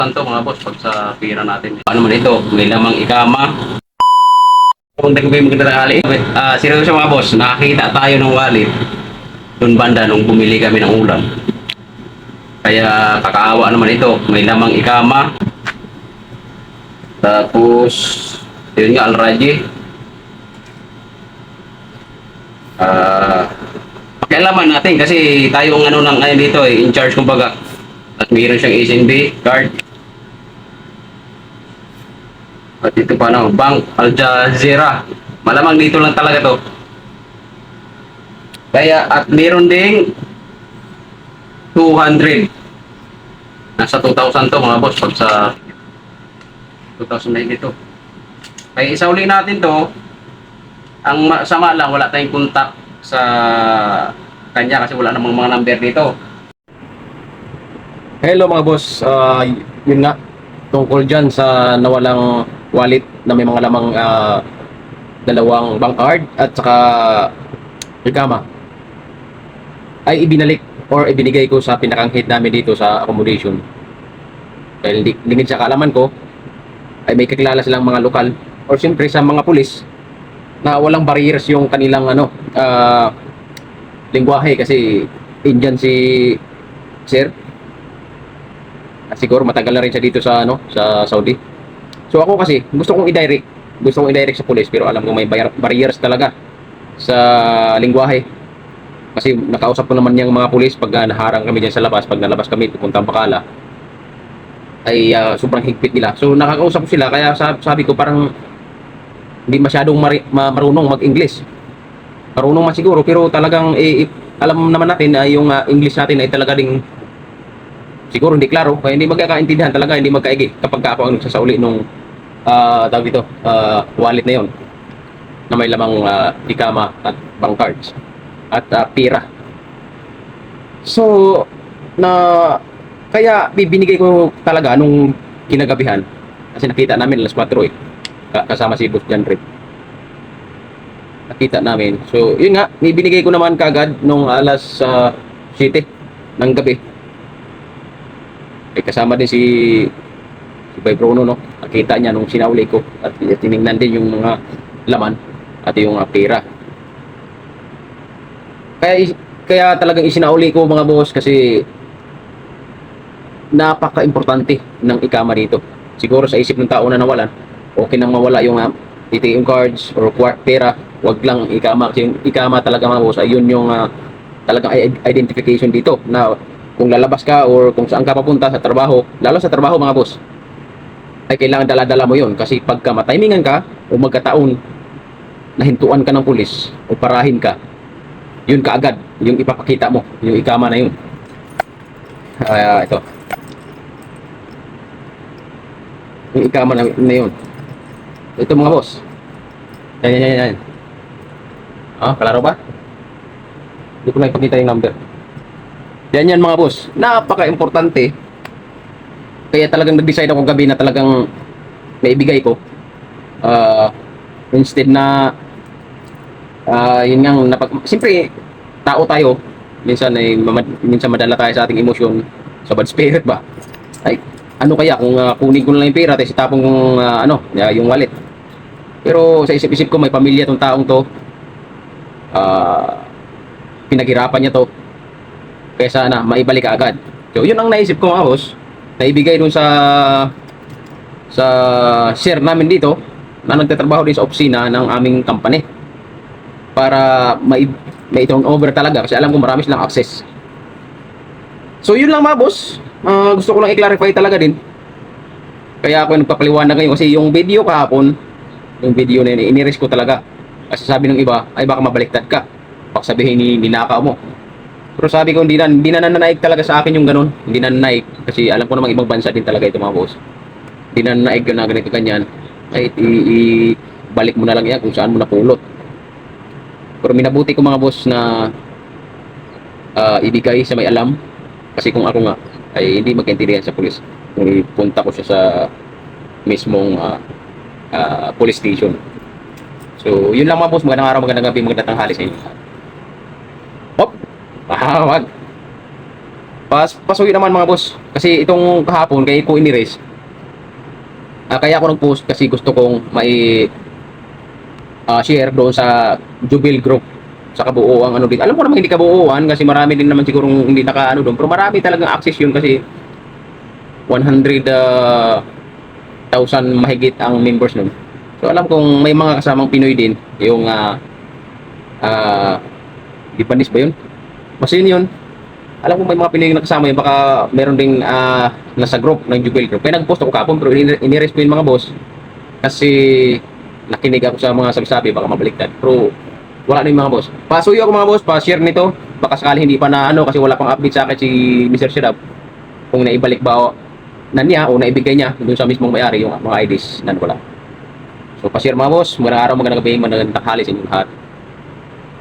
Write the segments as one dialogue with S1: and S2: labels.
S1: Tanto mga boss, pag sa pira natin. Ano man ito? May lamang ikama. Kung tayo yung maganda na wallet. Seryoso mga boss, nakakita tayo ng wallet. Doon banda nung bumili kami ng ulam. Kaya kakaawa naman ito. May lamang ikama. Tapos, yun nga, Alraji. Pakialaman natin kasi tayo ang ano ng ngayon dito in charge kumbaga. At mayroon siyang SNB card. At ito pa no, Bank Al Jazeera. Malamang dito lang talaga to. Kaya at mayroon ding 200. Nasa 2,000 to mga boss pag sa 2,000 na dito. Kaya isauli natin to. Ang sama lang, wala tayong contact sa kanya kasi wala namang mga number dito. Hello mga boss, yun nga, tungkol dyan sa nawalang wallet na may mga lamang dalawang bank card at saka ikama ay ibinalik or ibinigay ko sa pinakang-head namin dito sa accommodation. Dahil lingid sa kaalaman ko ay may kakilala silang mga lokal or siyempre sa mga pulis na walang barriers yung kanilang lingwahe kasi Indian si sir. Siguro matagal na rin siya dito sa sa Saudi. So ako kasi gusto kong i-direct sa pulis pero alam ko may barriers talaga sa lingwahe. Kasi nakausap ko naman yung mga pulis pag naharang kami diyan sa labas, pag nalabas kami pupuntang Bacala ay sobrang higpit nila. So nakakausap ko sila kaya sabi ko parang hindi masyadong marunong mag-English. Marunong man siguro pero talagang alam naman natin na yung English natin ay talaga ding siguro hindi klaro kaya hindi magkakaintindihan talaga, hindi magkaigi kapag ako ang nagsasauli nung tawag dito, wallet na yon na may lamang ikama at bank cards at pira. So na kaya binigay ko talaga nung kinagabihan kasi nakita namin alas 4 kasama si Boss John Red. Nakita namin. So, yun nga, binigay ko naman kagad nung alas 7 ng gabi. Ay kasama din si Bay Bruno, no? Nakita niya nung sinauli ko at tiningnan din yung mga laman at yung pera. Kaya talagang isinauli ko mga boss kasi napaka-importante ng ikama dito. Siguro sa isip ng tao na nawalan, okay nang mawala yung ATM cards or pera, wag lang ikama kasi yung ikama talaga mga boss ayun yung talagang identification dito na kung lalabas ka or kung saan ka papunta sa trabaho, lalo sa trabaho mga boss ay kailangan dala-dala mo yun kasi pagka matimingan ka o magkataon nahintuan ka ng pulis o parahin ka, yun kaagad yung ipapakita mo, yung ikama na yun. Ito yung ikama na yun. Ito mga boss. Yan. Klaro ba? Hindi ko na ipakita yung number. Yan mga boss. Napaka-importante. Kaya talagang nag-decide ako gabi na talagang maibigay ko. Instead na yun nga, siyempre, tao tayo. Minsan madala tayo sa ating emosyon, sa bad spirit ba? Ay, ano kaya kung kunin ko na lang yung pera tapos itapong yung wallet. Pero sa isip-isip ko may pamilya tong taong to. Pinaghirapan niya to. Kaya sana maibalik agad. So yun ang naisip ko mga boss. Naibigay dun sa share namin dito na nagtatrabaho din sa opisina ng aming company. Para may turn over talaga kasi alam ko marami silang access. So yun lang mga boss. Gusto ko lang i-clarify talaga din. Kaya ako nagpapaliwanag ngayon kasi yung video kahapon, yung video na yun, iniris ko talaga. Kasi sabi ng iba, ay baka mabaliktad ka. Baka sabihin ninakaw mo. Pero sabi ko, hindi na nananaig talaga sa akin yung ganun. Hindi na nananaig. Kasi alam ko namang ibang bansa din talaga ito mga boss. Hindi na nananaig yun na ganito ganyan. Ay, balik mo na lang yan kung saan mo napulot. Pero minabuti ko mga boss na ibigay sa may alam. Kasi kung ako nga, ay hindi magkaintindihan sa pulis. Kung ipunta ko siya sa mismong police station. So, yun lang mga boss. Magandang araw, magandang gabi, magandang tanghali sa inyo. Hop! Wag! Pasuyo naman mga boss. Kasi itong kahapon, kaya ko inirace. Kaya ako nag-post kasi gusto kong mai share doon sa Jubil Group sa kabuuan ano din. Alam ko naman hindi kabuuan kasi marami din naman sigurong hindi naka ano doon. Pero marami talagang access yun kasi 100,000 mahigit ang members nun. So alam kong may mga kasamang Pinoy din. Yung Lipanis ba yun? Basta yun. Alam ko may mga Pinoy na kasama yun. Baka meron ding nasa group ng Jubil Group. Kaya nag-post ako kapon pero iniresp ko yung mga boss. Kasi nakinig ako sa mga sabi-sabi baka mabaliktad. Pero wala na yung mga boss. Pasuyo ako mga boss, pa-share nito. Baka sakali hindi pa na ano kasi wala pang update sa akin si Mr. Shirab. Kung naibalik ba na niya o naibigay niya doon sa mismong may-ari yung mga IDs na wala. So pa-share mga boss. Magandang araw, magandang gabi, magandang tanghali sa inyong lahat.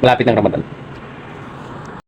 S1: Malapit ng Ramadan.